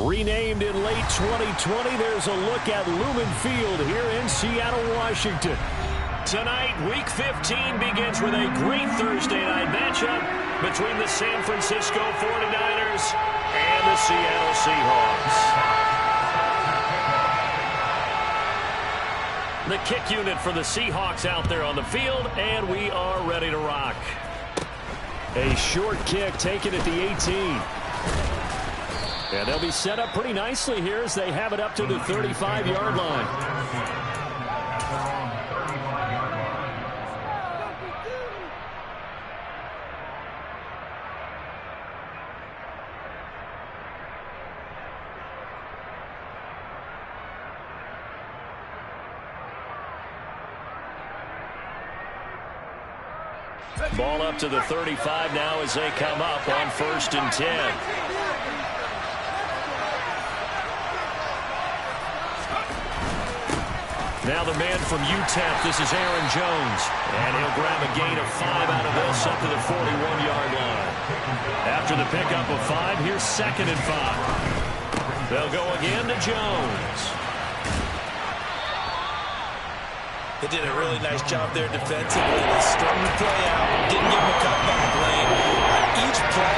Renamed in late 2020, there's a look at Lumen Field here in Seattle, Washington. Tonight, Week 15 begins with a great Thursday night matchup between the San Francisco 49ers and the Seattle Seahawks. The kick unit for the Seahawks out there on the field, and we are ready to rock. A short kick taken at the 18. And they'll be set up pretty nicely here as they have it up to the 35-yard line. Ball up to the 35 now as they come up on 1st and 10. Now the man from UTEP, this is Aaron Jones. And he'll grab a gain of 5 out of this up to the 41-yard line. After the pickup of 5, here's 2nd and 5. They'll go again to Jones. They did a really nice job there defensively. They strung the play out, didn't give him a cutback lane. Each play,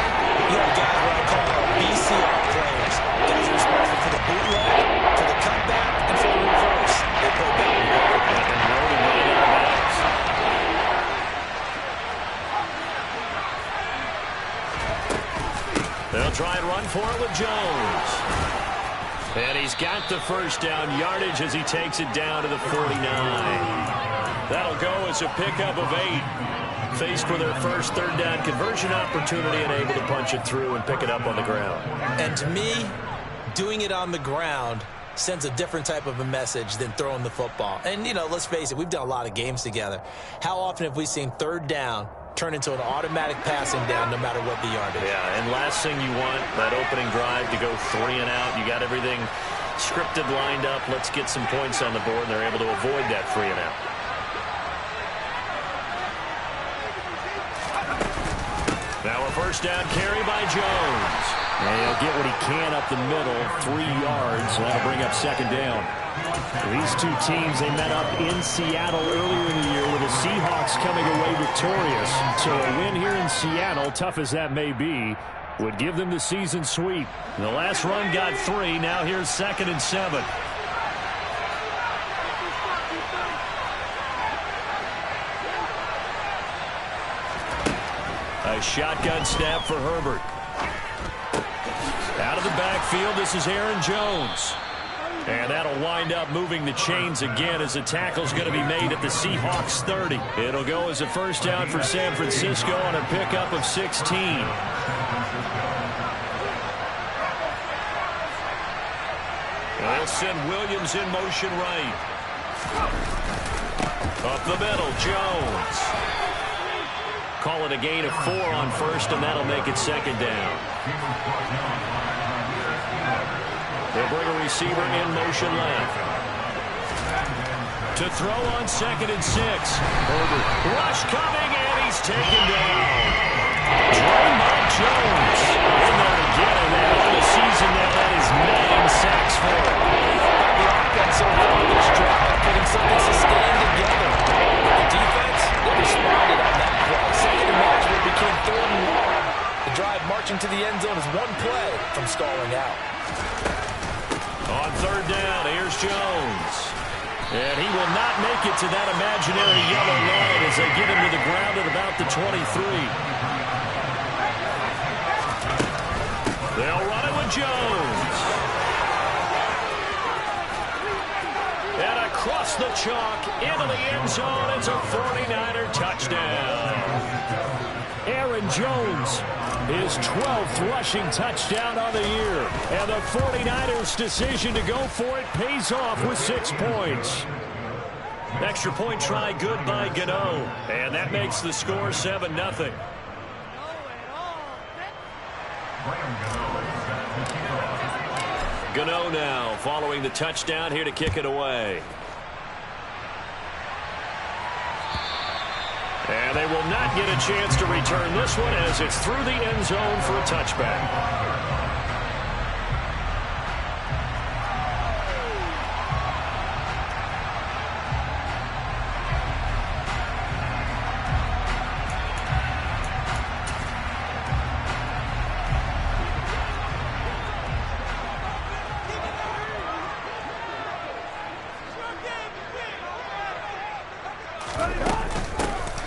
you have guys what I call our BCR players. Guys are responsible for the bootleg, for the cutback, and for the reverse. They play back and forth. They'll try and run for it with Jones. And he's got the first down yardage as he takes it down to the 49. That'll go as a pickup of 8. Faced with their first 3rd down conversion opportunity and able to punch it through and pick it up on the ground. And to me, doing it on the ground sends a different type of a message than throwing the football. And, you know, let's face it, we've done a lot of games together. How often have we seen 3rd down turn into an automatic passing down no matter what the yardage? Yeah, and last thing you want, that opening drive to go 3 and out. You got everything scripted, lined up. Let's get some points on the board, and they're able to avoid that 3 and out. Now a first down carry by Jones. And he'll get what he can up the middle, 3 yards. That'll bring up 2nd down. These two teams, they met up in Seattle earlier in the year with the Seahawks coming away victorious. So a win here in Seattle, tough as that may be, would give them the season sweep. The last run got 3. Now here's 2nd and 7. A shotgun snap for Herbert. Out of the backfield, this is Aaron Jones. And that'll wind up moving the chains again as the tackle's going to be made at the Seahawks 30. It'll go as a first down for San Francisco on a pickup of 16. They'll send Williams in motion right. Up the middle, Jones. Call it a gain of 4 on 1st, and that'll make it 2nd down. They'll bring a receiver in motion left. To throw on 2nd and 6. Herbert. Rush coming, and he's taken down. Draymond Jones in there again, and that on the season now, that is 9 sacks for him. The offense so far this drive, putting something sustained together. The defense, they responded on that play. Second and match, it became 3rd and 1. The drive marching to the end zone is 1 play from stalling out. On 3rd down, here's Jones. And he will not make it to that imaginary yellow line as they get him to the ground at about the 23. They'll run it with Jones. And across the chalk, into the end zone, it's a 49er touchdown. Aaron Jones, his 12th rushing touchdown on the year. And the 49ers' decision to go for it pays off with 6 points. Extra point try good by Gano. And that makes the score 7-0. Gano now following the touchdown here to kick it away. And they will not get a chance to return this one as it's through the end zone for a touchback.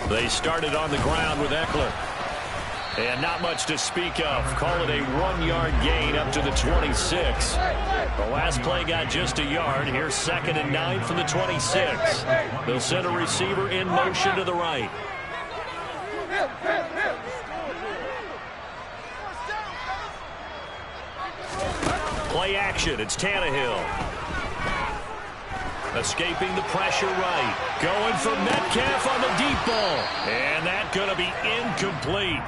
They started on the ground with Eckler. And not much to speak of. Call it a 1-yard gain up to the 26. The last play got just a yard. Here's 2nd and 9 from the 26. They'll send a receiver in motion to the right. Play action. It's Tannehill. Escaping the pressure right. Going for Metcalf on the deep ball. And that's going to be incomplete.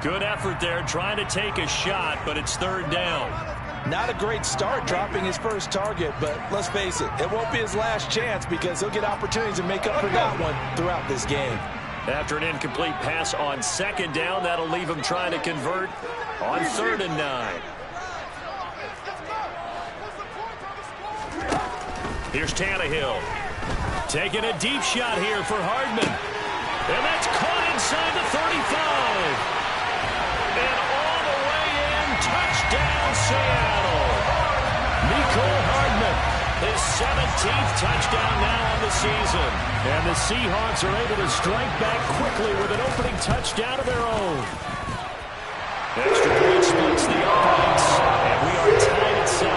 Good effort there trying to take a shot, but it's 3rd down. Not a great start dropping his first target, but let's face it, it won't be his last chance because he'll get opportunities to make up for that one throughout this game. After an incomplete pass on 2nd down, that'll leave him trying to convert on 3rd and 9. Here's Tannehill. Taking a deep shot here for Hardman. And that's caught inside the 35. And all the way in, touchdown Seattle. Nicole Hardman, his 17th touchdown now on the season. And the Seahawks are able to strike back quickly with an opening touchdown of their own. Extra point splits the offense, and we are tied at 7.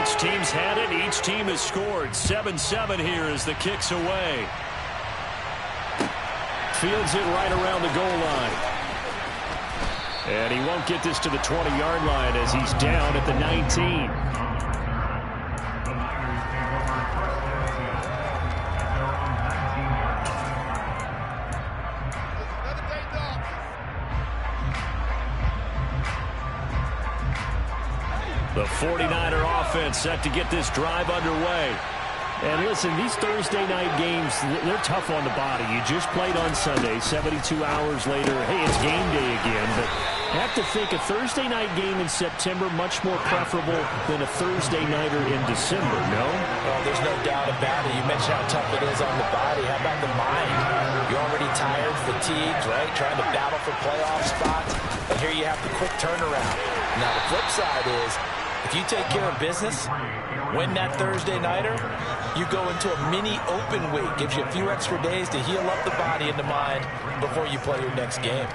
Each team's had it. Each team has scored. 7-7 here as the kick's away. Fields it right around the goal line. And he won't get this to the 20-yard line as he's down at the 19. The 49er offense set to get this drive underway. And listen, these Thursday night games, they're tough on the body. You just played on Sunday, 72 hours later. Hey, it's game day again. But I have to think a Thursday night game in September much more preferable than a Thursday nighter in December, no? Well, there's no doubt about it. You mentioned how tough it is on the body. How about the mind? You're already tired, fatigued, right? Trying to battle for playoff spots. And here you have the quick turnaround. Now, the flip side is, if you take care of business, win that Thursday nighter, you go into a mini open week. Gives you a few extra days to heal up the body and the mind before you play your next game.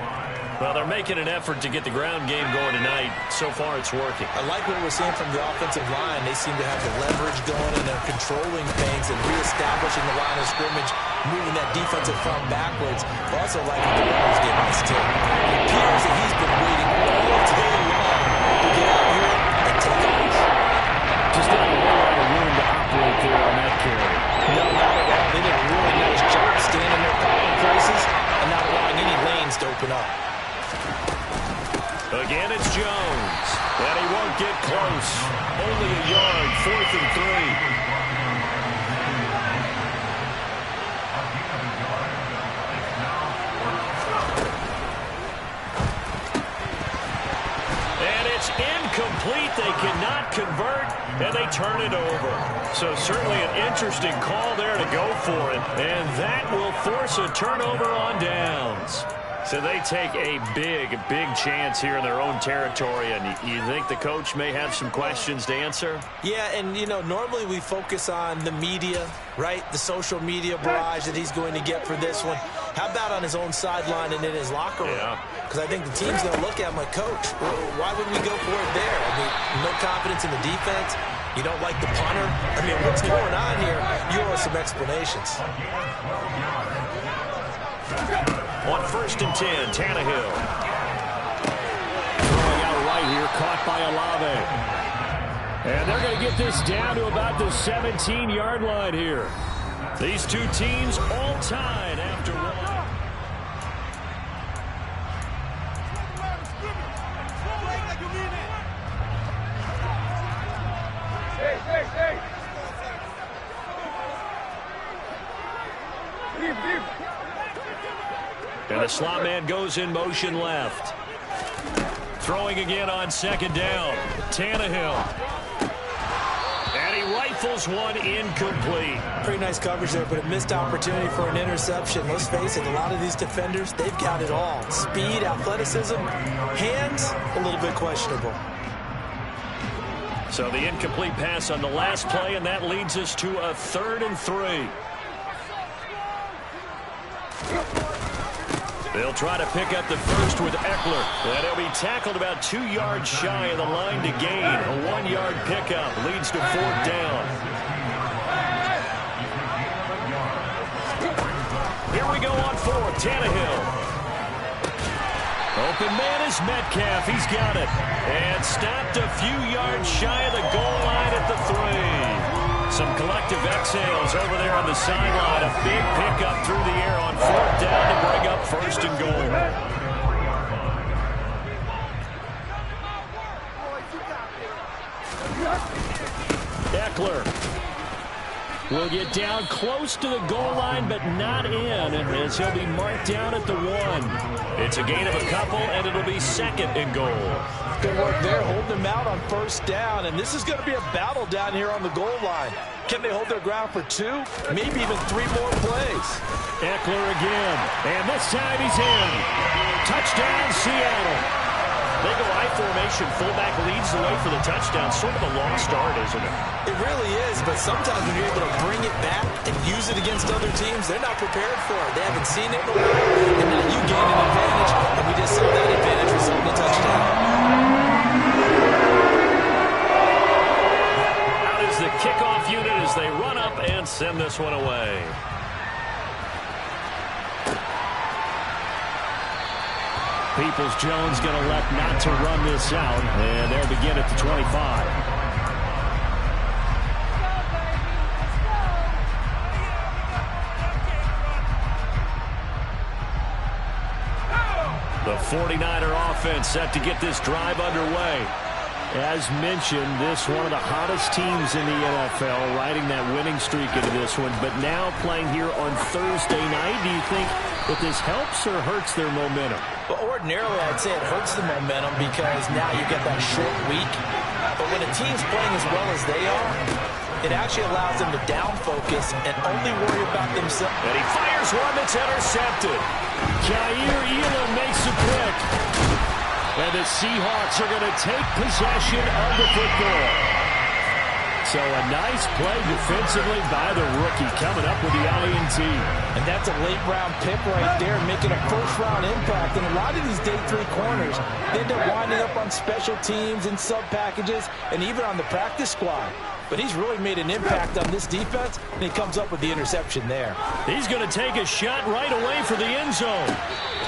Well, they're making an effort to get the ground game going tonight. So far, it's working. I like what we're seeing from the offensive line. They seem to have the leverage going, and they're controlling things and reestablishing the line of scrimmage, moving that defensive front backwards. I also like what the runner's getting this too. It appears that he's been waiting all day long to get out here and take off. Just not a whole lot of room to operate there on that carry. No, not at all. They did a really nice job staying in their power places and not allowing any lanes to open up. Again, it's Jones. And he won't get close. Only a yard, 4th and 3. And it's incomplete. They cannot convert, and they turn it over. So certainly an interesting call there to go for it. And that will force a turnover on downs. So they take a big chance here in their own territory, and you think the coach may have some questions to answer? Yeah, and, you know, normally we focus on the media, right? The social media barrage that he's going to get for this one. How about on his own sideline and in his locker room? Because I think the team's going to look at him like, Coach, why would we go for it there? I mean, no confidence in the defense. You don't like the punter. I mean, what's going on here? You owe us some explanations. On 1st and 10, Tannehill. Throwing out right here, caught by Olave. And they're going to get this down to about the 17-yard line here. These two teams all tied after one. And the slot man goes in motion left. Throwing again on 2nd down. Tannehill. And he rifles throws one incomplete. Pretty nice coverage there, but a missed opportunity for an interception. Let's face it, a lot of these defenders, they've got it all. Speed, athleticism, hands, a little bit questionable. So the incomplete pass on the last play, and that leads us to a 3rd and 3. They'll try to pick up the first with Eckler. And he'll be tackled about 2 yards shy of the line to gain. A 1-yard pickup leads to 4th down. Here we go on 4th. Tannehill. Open man is Metcalf. He's got it. And stopped a few yards shy of the goal line at the 3. Some collective exhales over there on the sideline. A big pickup through the air on 4th down to bring up 1st and goal. Eckler will get down close to the goal line, but not in, as he'll be marked down at the 1. It's a gain of a couple, and it'll be 2nd and goal. Good work there, holding them out on 1st down, and this is going to be a battle down here on the goal line. Can they hold their ground for 2, maybe even 3 more plays? Eckler again, and this time he's in. Touchdown, Seattle. They go I formation. Fullback leads the way for the touchdown. Sort of a long start, isn't it? It really is, but sometimes when you're able to bring it back and use it against other teams, they're not prepared for it. They haven't seen it in a while, and now you gain an advantage, and we just saw that advantage result in a touchdown. Out is the kickoff unit as they run up and send this one away. Peoples-Jones going to elect not to run this out, and they'll begin at the 25. The 49er offense set to get this drive underway. As mentioned, this one of the hottest teams in the NFL, riding that winning streak into this one, but now playing here on Thursday night. Do you think that this helps or hurts their momentum? Well, ordinarily, I'd say it hurts the momentum because now you get that short week. But when a team's playing as well as they are, it actually allows them to down focus and only worry about themselves. And he fires one that's intercepted. Jair Elam makes a pick. And the Seahawks are going to take possession of the football. So a nice play defensively by the rookie coming up with the INT. And that's a late-round pick right there, making a first-round impact. And a lot of these day 3 corners, they end up winding up on special teams and sub-packages and even on the practice squad. But he's really made an impact on this defense, and he comes up with the interception there. He's going to take a shot right away for the end zone.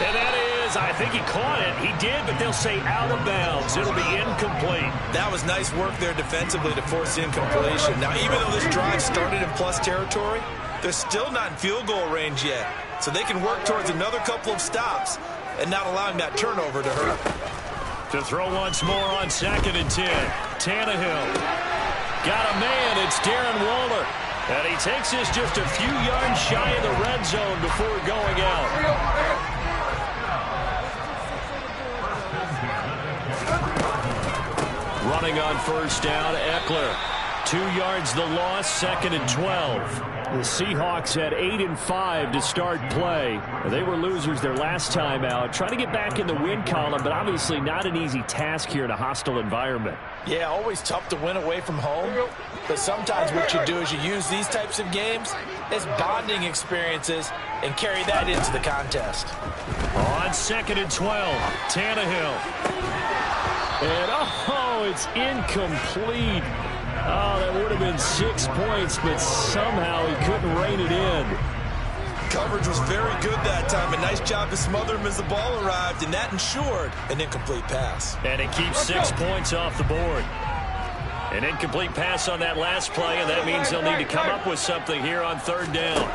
And that is, I think he caught it. He did, but they'll say out of bounds. It'll be incomplete. That was nice work there defensively to force the incompletion. Now, even though this drive started in plus territory, they're still not in field goal range yet. So they can work towards another couple of stops and not allowing that turnover to hurt. To throw once more on 2nd and 10. Tannehill. Got a man. It's Darren Waller. And he takes this just a few yards shy of the red zone before going out. Running on 1st down, Eckler. 2 yards the loss, 2nd and 12. The Seahawks had 8 and 5 to start play. They were losers their last time out. Trying to get back in the win column, but obviously not an easy task here in a hostile environment. Yeah, always tough to win away from home. But sometimes what you do is you use these types of games as bonding experiences and carry that into the contest. On 2nd and 12, Tannehill. And, oh, it's incomplete. Oh, that would have been 6 points, but somehow he couldn't rein it in. Coverage was very good that time. A nice job to smother him as the ball arrived, and that ensured an incomplete pass. And it keeps 6 points off the board. An incomplete pass on that last play, and that means they'll need to come up with something here on 3rd down.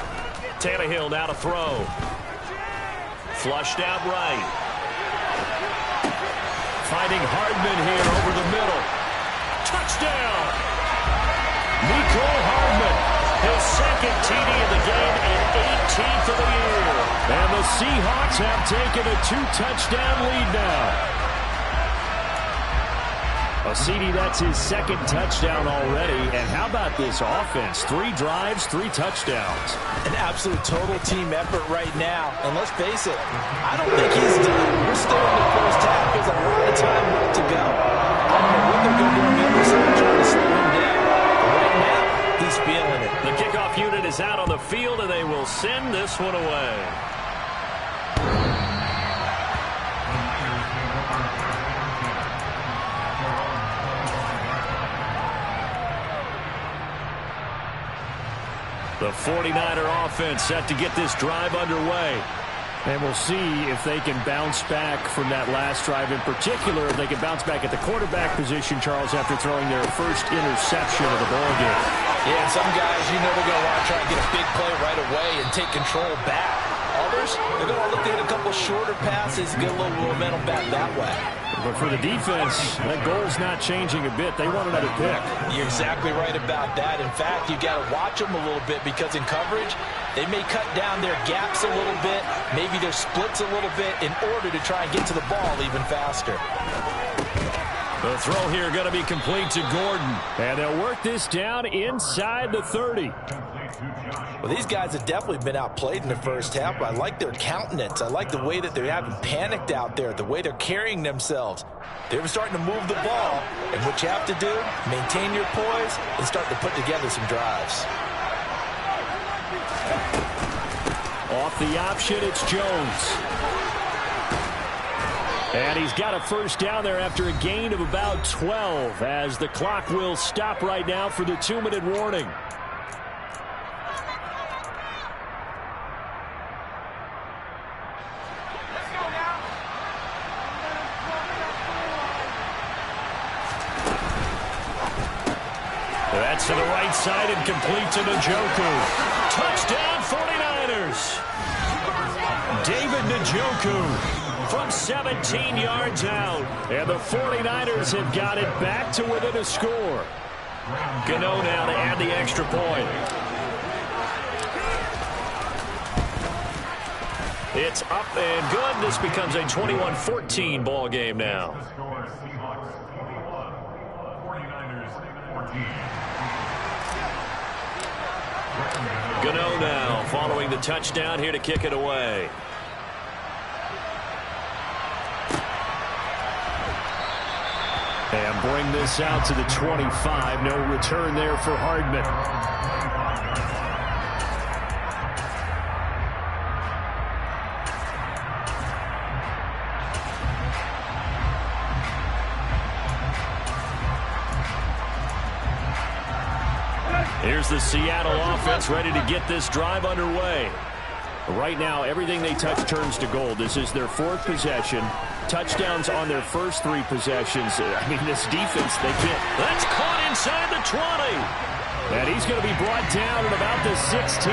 Tannehill now to throw. Flushed out right. Finding Hardman here over the middle. Touchdown! Nicole Hardman, his 2nd TD of the game and 18th of the year. And the Seahawks have taken a 2-touchdown lead now. Well, CD, that's his second touchdown already. And how about this offense? 3 drives, 3 touchdowns. An absolute total team effort right now. And let's face it, I don't think he's done. We're still in the first half. There's a lot of time left to go. I don't know what they're going to do on the other side trying to slow him down. But right now, he's feeling it. The kickoff unit is out on the field, and they will send this one away. The 49er offense set to get this drive underway. And we'll see if they can bounce back from that last drive in particular. If they can bounce back at the quarterback position, Charles, after throwing their first interception of the ballgame. Yeah, some guys, they're going to want to try and get a big play right away and take control back. Others, they're going to look at a couple shorter passes and get a little momentum back that way. But for the defense, that goal's not changing a bit. They want another pick. You're exactly right about that. In fact, you got to watch them a little bit because in coverage, they may cut down their gaps a little bit, maybe their splits a little bit in order to try and get to the ball even faster. The throw here going to be complete to Gordon. And they'll work this down inside the 30. Well, these guys have definitely been outplayed in the first half, but I like their countenance. I like the way that they haven't panicked out there, the way they're carrying themselves. They're starting to move the ball, and what you have to do, maintain your poise and start to put together some drives. Off the option, it's Jones. And he's got a first down there after a gain of about 12 as the clock will stop right now for the 2-minute warning. That's to the right side and complete to Njoku. Touchdown 49ers. David Njoku from 17 yards out. And the 49ers have got it back to within a score. Gano now to add the extra point. It's up and good. This becomes a 21-14 ball game now. Gano now following the touchdown here to kick it away. And bring this out to the 25. No return there for Hardman. Here's the Seattle offense ready to get this drive underway. Right now, everything they touch turns to gold. This is their 4th possession. Touchdowns on their first 3 possessions. I mean, this defense, they can't. That's caught inside the 20. And he's going to be brought down at about the 16.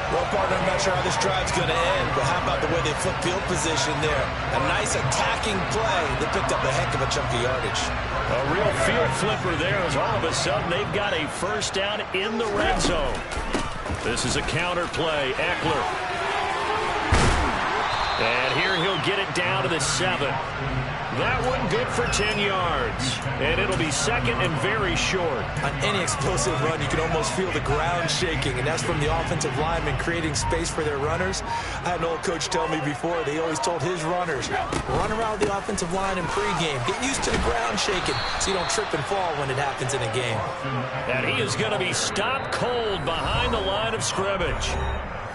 Well, partner, I'm not sure how this drive's going to end, but how about the way they flip field position there? A nice attacking play. They picked up a heck of a chunk of yardage. A real field flipper there as all of a sudden they've got a first down in the red zone. This is a counter play. Eckler. And here he'll get it down to the 7. That one good for 10 yards. And it'll be second and very short. On any explosive run, you can almost feel the ground shaking, and that's from the offensive linemen creating space for their runners. I had an old coach tell me before, they always told his runners, run around the offensive line in pregame. Get used to the ground shaking so you don't trip and fall when it happens in a game. And he is going to be stopped cold behind the line of scrimmage.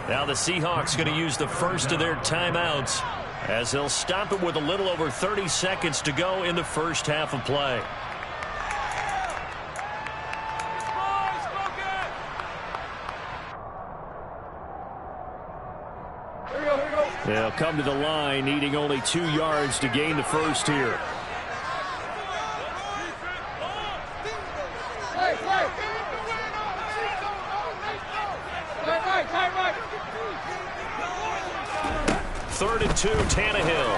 Now the Seahawks going to use the first of their timeouts as they'll stop it with a little over 30 seconds to go in the first half of play. They'll come to the line needing only 2 yards to gain the first here. Third and 2, Tannehill.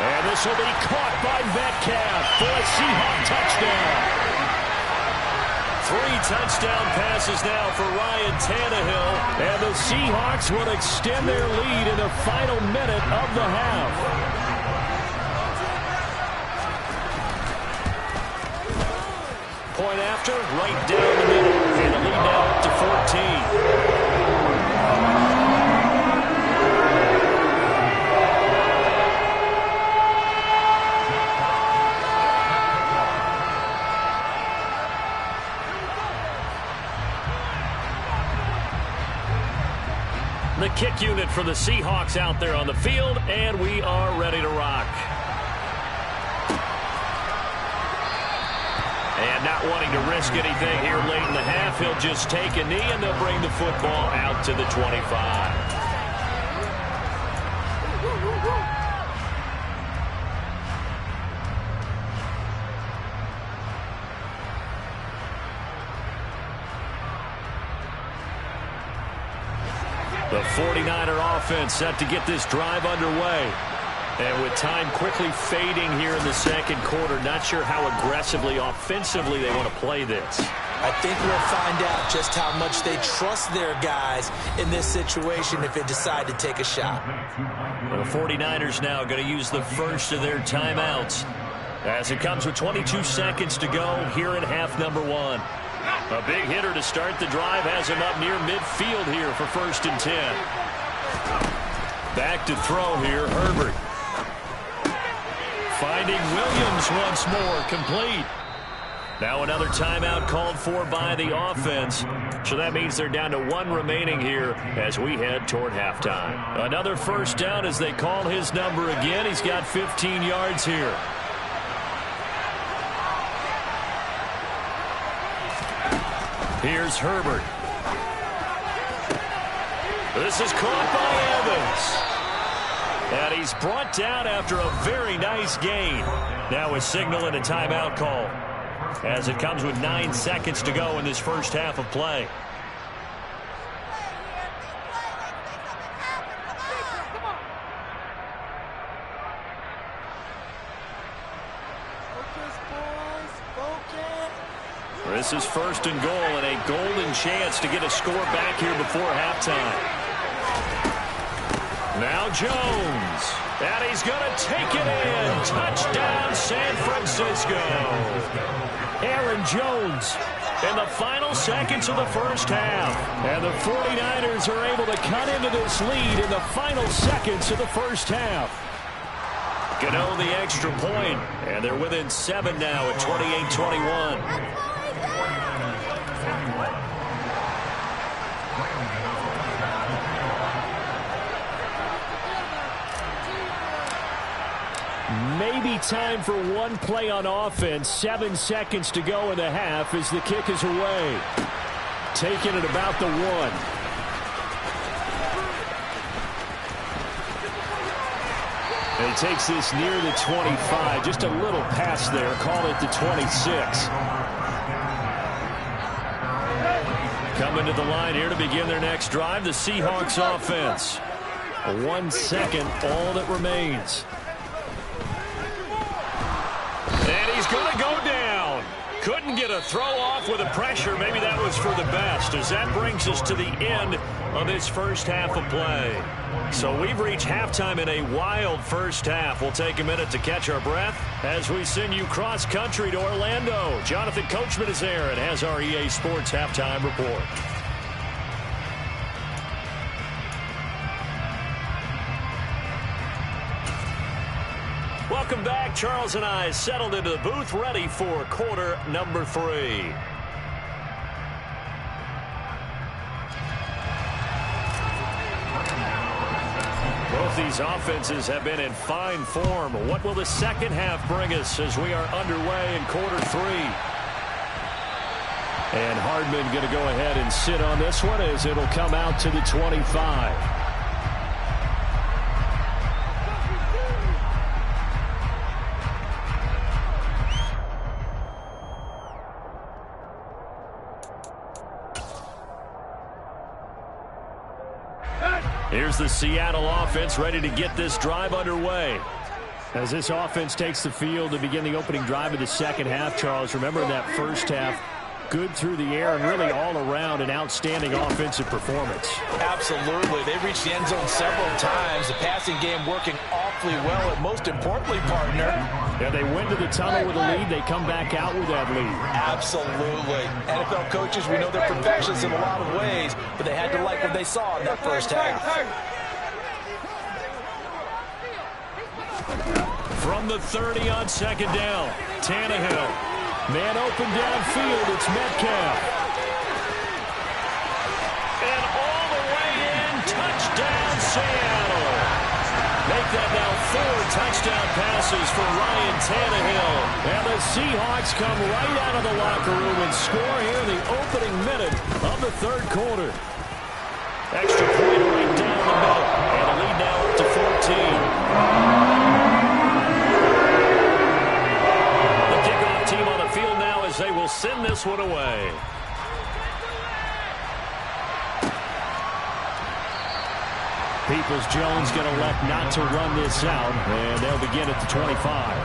And this will be caught by Metcalf for a Seahawk touchdown. 3 touchdown passes now for Ryan Tannehill. And the Seahawks will extend their lead in the final minute of the half. point after, right down the middle. And the lead now up to 14. The kick unit for the Seahawks out there on the field, and we are ready to rock. And not wanting to risk anything here late in the half, he'll just take a knee, and they'll bring the football out to the 25. The 49er offense set to get this drive underway. And with time quickly fading here in the second quarter, not sure how aggressively, offensively they want to play this. I think we'll find out just how much they trust their guys in this situation if they decide to take a shot. The 49ers now going to use the first of their timeouts as it comes with 22 seconds to go here in half number one. A big hitter to start the drive has him up near midfield here for 1st and 10. Back to throw here, Herbert. Finding Williams once more, complete. Now another timeout called for by the offense. So that means they're down to 1 remaining here as we head toward halftime. Another first down as they call his number again. He's got 15 yards here. Here's Herbert. This is caught by Evans. And he's brought down after a very nice gain. Now a signal and a timeout call as it comes with 9 seconds to go in this first half of play. This is 1st and goal and a golden chance to get a score back here before halftime. Now Jones. And he's going to take it in. Touchdown, San Francisco. Aaron Jones in the final seconds of the first half. And the 49ers are able to cut into this lead in the final seconds of the first half. Gano the extra point, and they're within 7 now at 28-21. Maybe time for one play on offense. 7 seconds to go in the half as the kick is away. Taken at about the 1. And he takes this near the 25. Just a little pass there. Call it the 26. Coming to the line here to begin their next drive, the Seahawks offense. 1 second, all that remains. And he's going to go down. Couldn't get a throw off with the pressure. Maybe that was for the best, as that brings us to the end of this first half of play. So we've reached halftime in a wild first half. We'll take a minute to catch our breath as we send you cross-country to Orlando. Jonathan Coachman is there and has our EA Sports halftime report. Welcome back. Charles and I settled into the booth, ready for quarter number 3. Both these offenses have been in fine form. What will the second half bring us as we are underway in quarter 3? And Hardman going to go ahead and sit on this one as it'll come out to the 25. Here's the Seattle offense ready to get this drive underway. As this offense takes the field to begin the opening drive of the second half, Charles, remember in that first half, good through the air and really all around an outstanding offensive performance. Absolutely. They reached the end zone several times. The passing game working awfully well. And most importantly, partner, yeah, they went to the tunnel with a lead. They come back out with that lead. Absolutely. NFL coaches, we know they're perfectionists in a lot of ways, but they had to like what they saw in that first half. From the 30 on second down, Tannehill. Man open downfield, it's Metcalf. And all the way in, touchdown Seattle. Make that now 4 touchdown passes for Ryan Tannehill. And the Seahawks come right out of the locker room and score here in the opening minute of the third quarter. Extra point right down the middle. And a lead now up to 14. Team on the field now as they will send this one away. Peoples-Jones going to elect not to run this out, and they'll begin at the 25.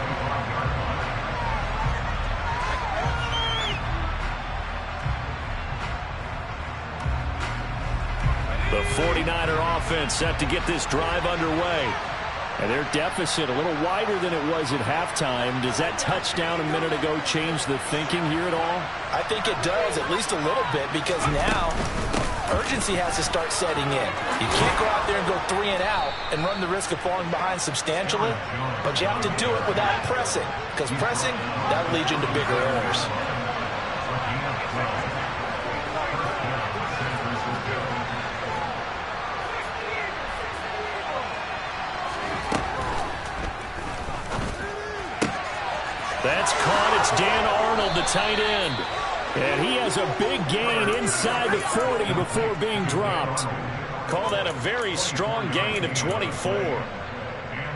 The 49er offense set to get this drive underway. And their deficit a little wider than it was at halftime. Does that touchdown a minute ago change the thinking here at all? I think it does, at least a little bit, because now urgency has to start setting in. You can't go out there and go 3 and out and run the risk of falling behind substantially, but you have to do it without pressing, because pressing, that leads you into bigger errors. That's caught. It's Dan Arnold, the tight end. And he has a big gain inside the 40 before being dropped. Call that a very strong gain of 24.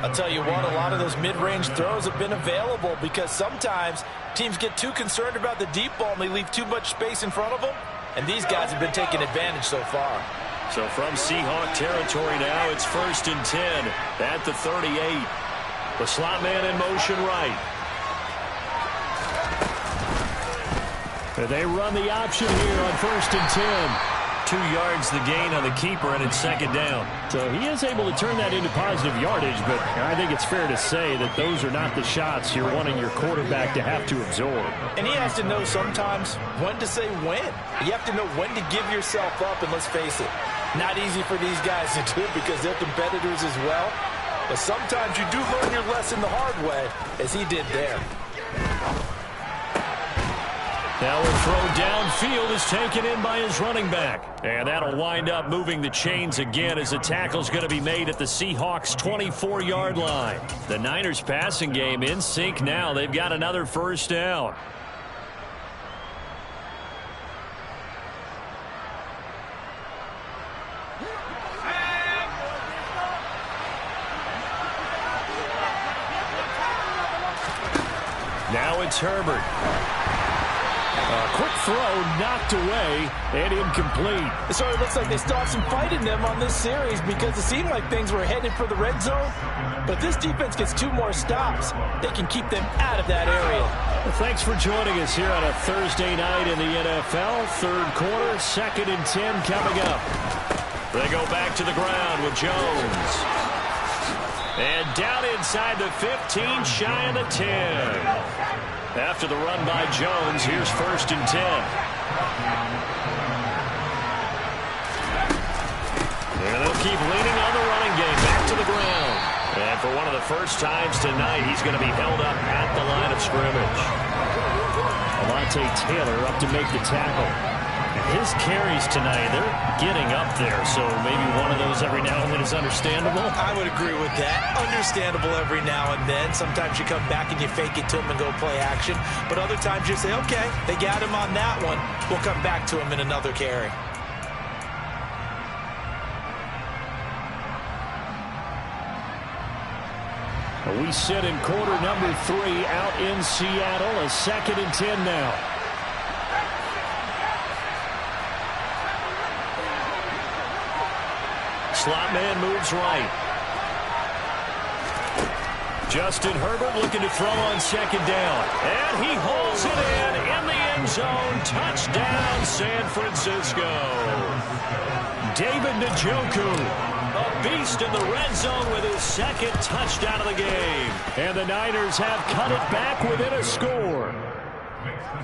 I'll tell you what, a lot of those mid-range throws have been available because sometimes teams get too concerned about the deep ball and they leave too much space in front of them. And these guys have been taking advantage so far. So from Seahawk territory now, it's 1st and 10 at the 38. The slot man in motion right. They run the option here on 1st and 10. 2 yards the gain on the keeper, and it's 2nd down. So he is able to turn that into positive yardage, but I think it's fair to say that those are not the shots you're wanting your quarterback to have to absorb. And he has to know sometimes when to say when. You have to know when to give yourself up, and let's face it, not easy for these guys to do because they're competitors as well. But sometimes you do learn your lesson the hard way, as he did there. Now a throw downfield is taken in by his running back. And that'll wind up moving the chains again as the tackle's going to be made at the Seahawks' 24-yard line. The Niners passing game in sync now. They've got another first down. Now it's Herbert. A quick throw knocked away and incomplete. So it looks like they still have some fight in them on this series because it seemed like things were headed for the red zone. But if this defense gets 2 more stops, they can keep them out of that area. Well, thanks for joining us here on a Thursday night in the NFL. Third quarter, 2nd and 10 coming up. They go back to the ground with Jones. And down inside the 15, shy of the 10. After the run by Jones, here's 1st and 10. And they'll keep leaning on the running game. Back to the ground. And for one of the first times tonight, he's going to be held up at the line of scrimmage. Alontae Taylor up to make the tackle. His carries tonight, they're getting up there, so maybe one of those every now and then is understandable. I would agree with that. Understandable every now and then. Sometimes you come back and you fake it to him and go play action. But other times you say, okay, they got him on that one. We'll come back to him in another carry. We sit in quarter number 3 out in Seattle. A 2nd and 10 now. Slot man moves right. Justin Herbert looking to throw on second down. And he hauls it in the end zone. Touchdown, San Francisco. David Njoku, a beast in the red zone with his second touchdown of the game. And the Niners have cut it back within a score.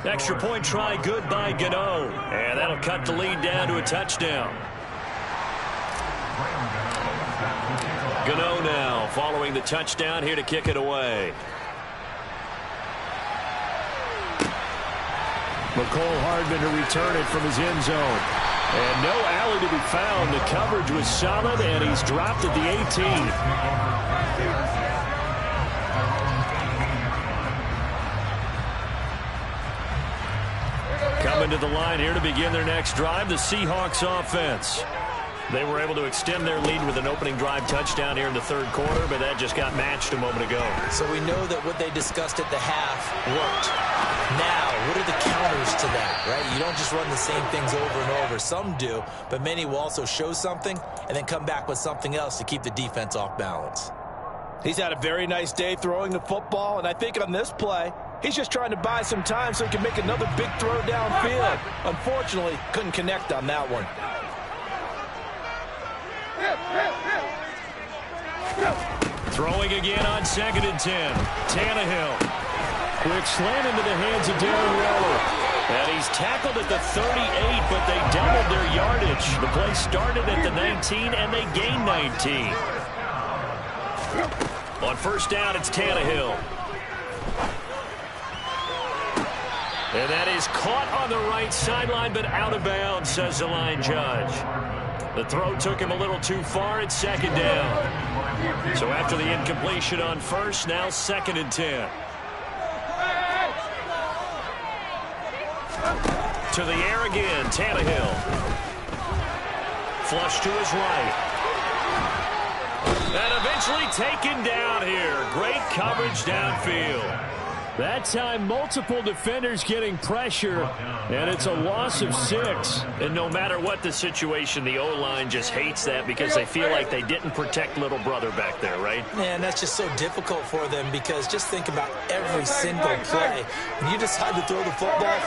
Extra point try good by Gano. And that'll cut the lead down to a touchdown. Gano now following the touchdown here to kick it away. McCole Hardman to return it from his end zone. And no alley to be found. The coverage was solid, and he's dropped at the 18. Coming to the line here to begin their next drive, the Seahawks offense. They were able to extend their lead with an opening drive touchdown here in the third quarter, but that just got matched a moment ago. So we know that what they discussed at the half worked. Now, what are the counters to that, right? You don't just run the same things over and over. Some do, but many will also show something and then come back with something else to keep the defense off balance. He's had a very nice day throwing the football, and I think on this play, he's just trying to buy some time so he can make another big throw downfield. Unfortunately, couldn't connect on that one. Throwing again on 2nd and 10. Tannehill. Quick slant into the hands of Darren Waller. And he's tackled at the 38, but they doubled their yardage. The play started at the 19, and they gained 19. On first down, it's Tannehill. And that is caught on the right sideline, but out of bounds, says the line judge. The throw took him a little too far. It's 2nd down. So after the incompletion on first, now 2nd and 10. To the air again, Tannehill. Flush to his right. And eventually taken down here. Great coverage downfield. That time, multiple defenders getting pressure, and it's a loss of 6. And no matter what the situation, the O-line just hates that because they feel like they didn't protect little brother back there, right? Man, that's just so difficult for them because just think about every single play. When you decide to throw the football,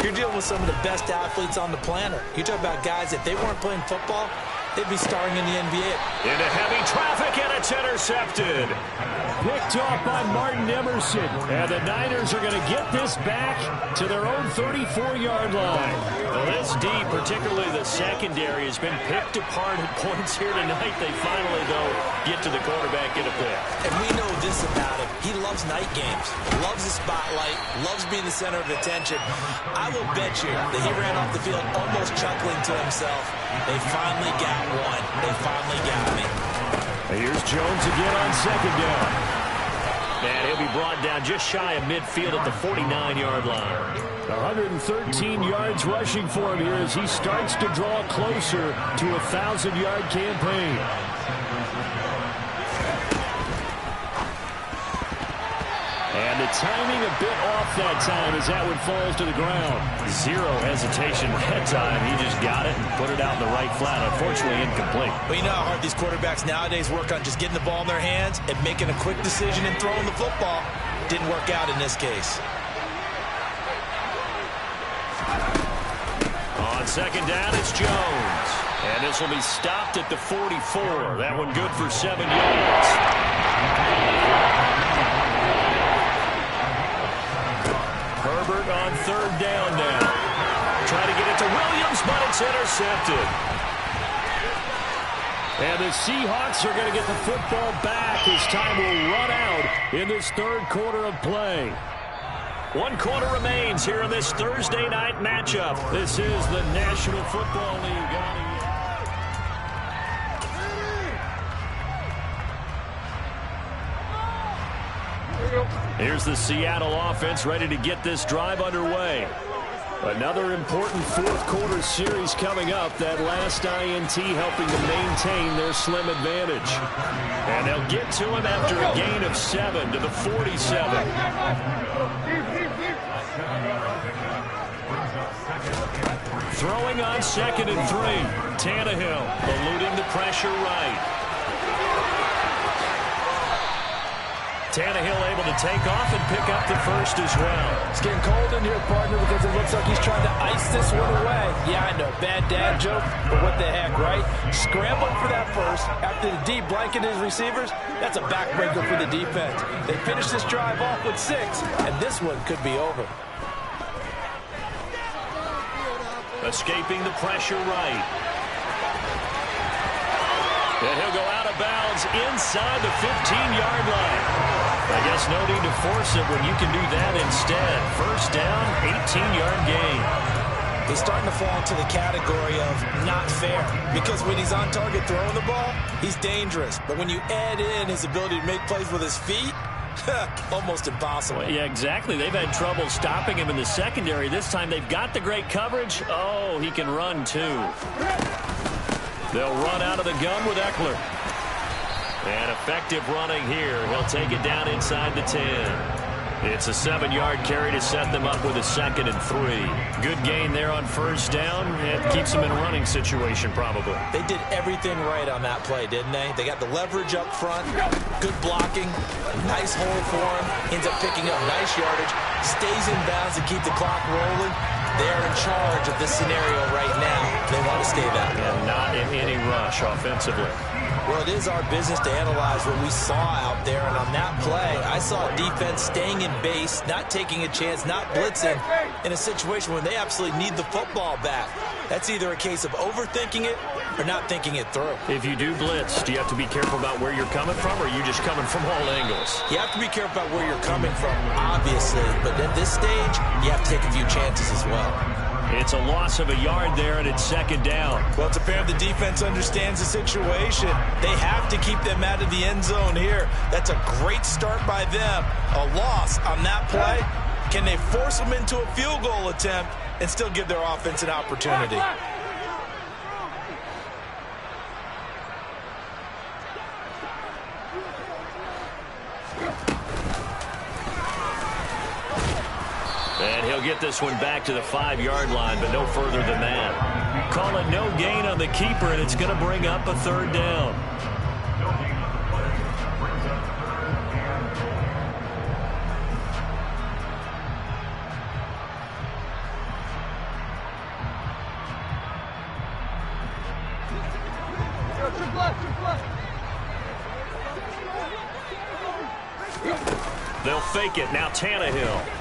you're dealing with some of the best athletes on the planet. You talk about guys, if they weren't playing football, they'd be starring in the NBA. Into heavy traffic, and it's intercepted. Picked off by Martin Emerson. And the Niners are going to get this back to their own 34-yard line. Well, this D, particularly the secondary, has been picked apart at points here tonight. They finally, though, get to the quarterback in a pick. And we know this about him. He loves night games, loves the spotlight, loves being the center of attention. I will bet you that he ran off the field almost chuckling to himself. They finally got one. They finally got me. Here's Jones again on 2nd down. And he'll be brought down just shy of midfield at the 49-yard line. 113 yards rushing for him here as he starts to draw closer to a 1,000-yard campaign. And the timing a bit off that time as that one falls to the ground. Zero hesitation that time. He just got it and put it out in the right flat. Unfortunately, incomplete. Well, you know how hard these quarterbacks nowadays work on just getting the ball in their hands and making a quick decision and throwing the football. Didn't work out in this case. On 2nd down, it's Jones. And this will be stopped at the 44. That one good for 7 yards. Herbert on 3rd down now. Try to get it to Williams, but it's intercepted. And the Seahawks are going to get the football back as time will run out in this third quarter of play. 1 quarter remains here in this Thursday night matchup. This is the National Football League. Here's the Seattle offense ready to get this drive underway. Another important fourth quarter series coming up. That last INT helping to maintain their slim advantage. And they'll get to him after a gain of 7 to the 47. Throwing on 2nd and 3. Tannehill eluding the pressure right. Tannehill able to take off and pick up the first as well. It's getting cold in here, partner, because it looks like he's trying to ice this one away. Yeah, I know, bad dad joke, but what the heck, right? Scrambling for that first after the deep blanket his receivers. That's a backbreaker for the defense. They finished this drive off with 6, and this one could be over. Escaping the pressure right. And he'll go out of bounds inside the 15-yard line. I guess no need to force it when you can do that instead. First down, 18-yard gain. He's starting to fall into the category of not fair, because when he's on target throwing the ball, he's dangerous. But when you add in his ability to make plays with his feet, almost impossible. Well, yeah, exactly. They've had trouble stopping him in the secondary. This time they've got the great coverage. Oh, he can run too. They'll run out of the gun with Eckler. And effective running here. He'll take it down inside the 10. It's a 7-yard carry to set them up with a 2nd and 3. Good gain there on first down. It keeps them in a running situation probably. They did everything right on that play, didn't they? They got the leverage up front, good blocking, nice hole for him, ends up picking up nice yardage, stays in bounds to keep the clock rolling. They're in charge of this scenario right now. They want to stay that way. And not in any rush offensively. Well, it is our business to analyze what we saw out there, and on that play, I saw defense staying in base, not taking a chance, not blitzing, in a situation where they absolutely need the football back. That's either a case of overthinking it or not thinking it through. If you do blitz, do you have to be careful about where you're coming from, or are you just coming from all angles? You have to be careful about where you're coming from, obviously, but at this stage, you have to take a few chances as well. It's a loss of a yard there, and it's 2nd down. Well, it's apparent the defense understands the situation. They have to keep them out of the end zone here. That's a great start by them. A loss on that play. Can they force them into a field goal attempt and still give their offense an opportunity? And he'll get this one back to the 5-yard line, but no further than that. Call it no gain on the keeper, and it's going to bring up a 3rd down. They'll fake it. Now Tannehill.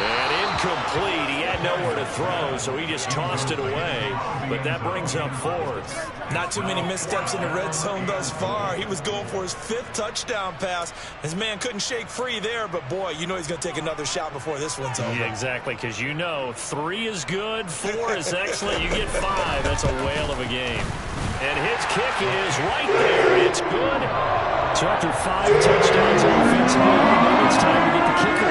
And incomplete. He had nowhere to throw, so he just tossed it away. But that brings up 4th. Not too many missteps in the red zone thus far. He was going for his 5th touchdown pass. His man couldn't shake free there, but boy, you know he's going to take another shot before this one's over. Yeah, exactly, because you know 3 is good, 4 is excellent. You get 5. That's a whale of a game. And his kick is right there. It's good. So after 5 touchdowns offensively, it's time to get the kicker.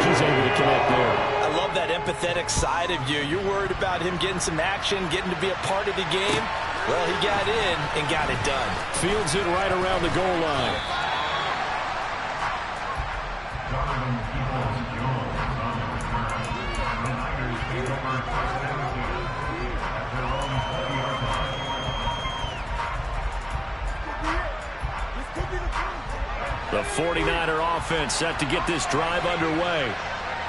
He's able to connect there. I love that empathetic side of you. You're worried about him getting some action, getting to be a part of the game. Well, he got in and got it done. Fields it right around the goal line. The 49er offense set to get this drive underway.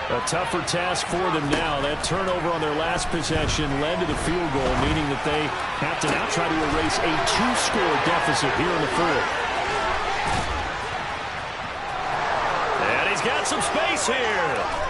A tougher task for them now. That turnover on their last possession led to the field goal, meaning that they have to now try to erase a 2-score deficit here in the 4th. And he's got some space here.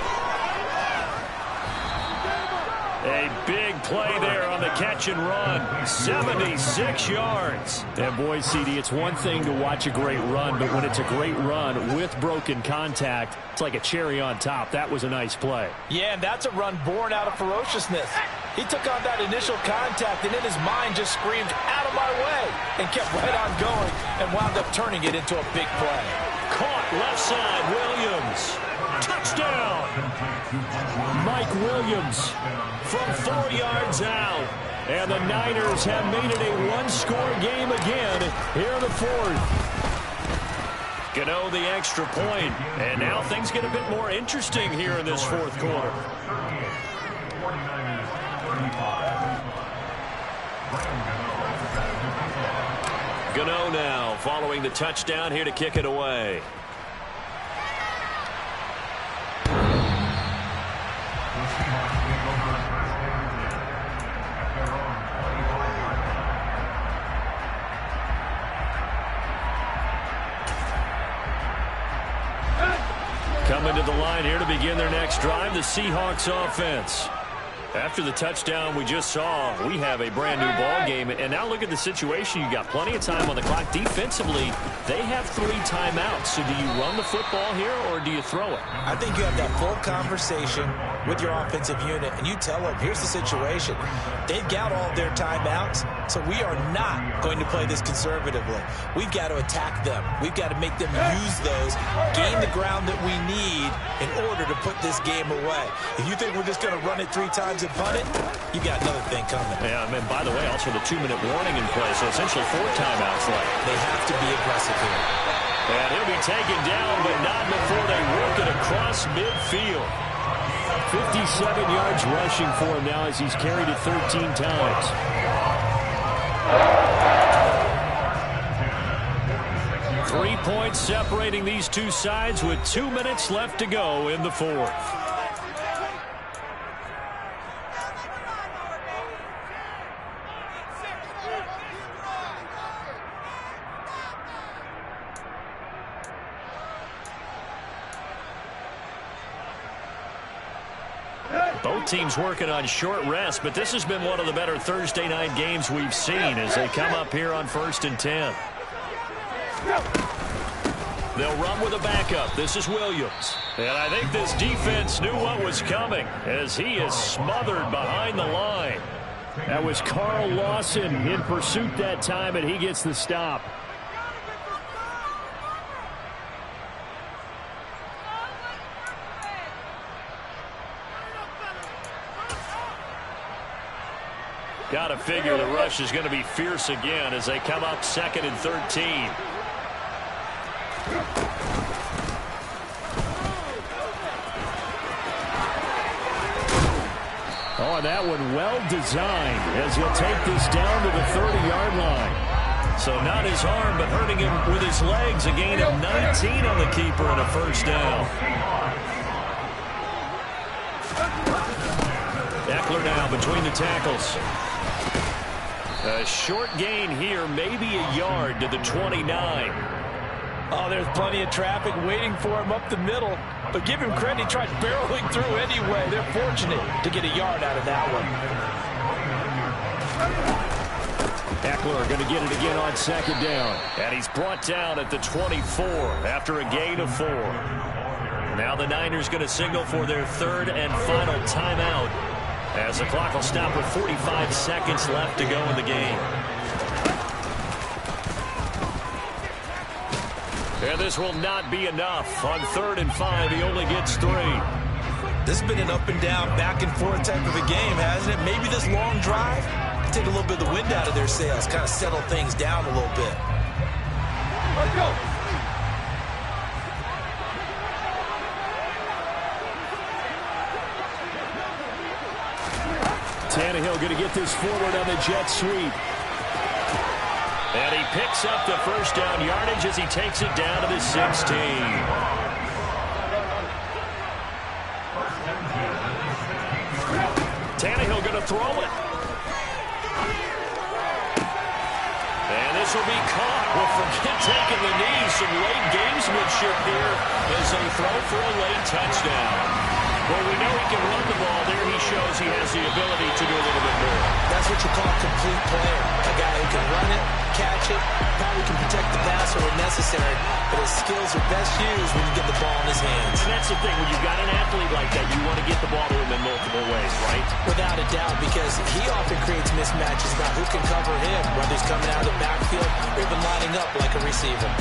A big play there on the catch and run. 76 yards. And boy, CD, it's one thing to watch a great run, but when it's a great run with broken contact, it's like a cherry on top. That was a nice play. Yeah, and that's a run born out of ferociousness. He took on that initial contact and in his mind just screamed, "Out of my way," and kept right on going and wound up turning it into a big play. Caught left side, Williams. Touchdown! Mike Williams from 4 yards out. And the Niners have made it a 1-score game again here in the 4th. Gano the extra point. And now things get a bit more interesting here in this 4th quarter. Gano now following the touchdown here to kick it away. Coming to the line here to begin their next drive, the Seahawks offense. After the touchdown we just saw, we have a brand new ball game. And now look at the situation. You got plenty of time on the clock. Defensively, they have 3 timeouts. So do you run the football here or do you throw it? I think you have that full conversation with your offensive unit, and you tell them, here's the situation. They've got all their timeouts, so we are not going to play this conservatively. We've got to attack them. We've got to make them use those, gain the ground that we need in order to put this game away. If you think we're just going to run it 3 times and punt it, you got another thing coming. Yeah, I mean, by the way, also the 2-minute warning in play, so essentially 4 timeouts left. They have to be aggressive here. And he'll be taken down, but not before they work it across midfield. 57 yards rushing for him now as he's carried it 13 times. 3 points separating these two sides with 2 minutes left to go in the fourth. Both teams working on short rest, but this has been one of the better Thursday night games we've seen as they come up here on 1st and 10. They'll run with a backup. This is Williams. And I think this defense knew what was coming as he is smothered behind the line. That was Carl Lawson in pursuit that time, and he gets the stop. Got to figure the rush is going to be fierce again as they come up 2nd and 13. Oh, and that one well designed as he'll take this down to the 30-yard line. So not his arm, but hurting him with his legs. A gain of 19 on the keeper and a first down. Eckler now between the tackles. A short gain here, maybe a yard to the 29. Oh, there's plenty of traffic waiting for him up the middle. But give him credit, he tried barreling through anyway. They're fortunate to get a yard out of that one. Eckler going to get it again on 2nd down. And he's brought down at the 24 after a gain of 4. Now the Niners going to signal for their 3rd and final timeout, as the clock will stop with 45 seconds left to go in the game. And this will not be enough. On 3rd and 5, he only gets 3. This has been an up and down, back and forth type of a game, hasn't it? Maybe this long drive can take a little bit of the wind out of their sails, kind of settle things down a little bit. Let's go. Tannehill going to get this forward on the jet sweep. And he picks up the first down yardage as he takes it down to the 16. Tannehill going to throw it. And this will be caught. Well, forget taking the knee. Some late gamesmanship here as they throw for a late touchdown. Well, we know he can run the ball. There he shows he has the ability to do a little bit more. That's what you call a complete player. A guy who can run it, catch it, probably can protect the passer when necessary, but his skills are best used when you get the ball in his hands. And that's the thing. When you've got an athlete like that, you want to get the ball to him in multiple ways, right? Without a doubt, because he often creates mismatches about who can cover him, whether he's coming out of the backfield or even lining up like a receiver.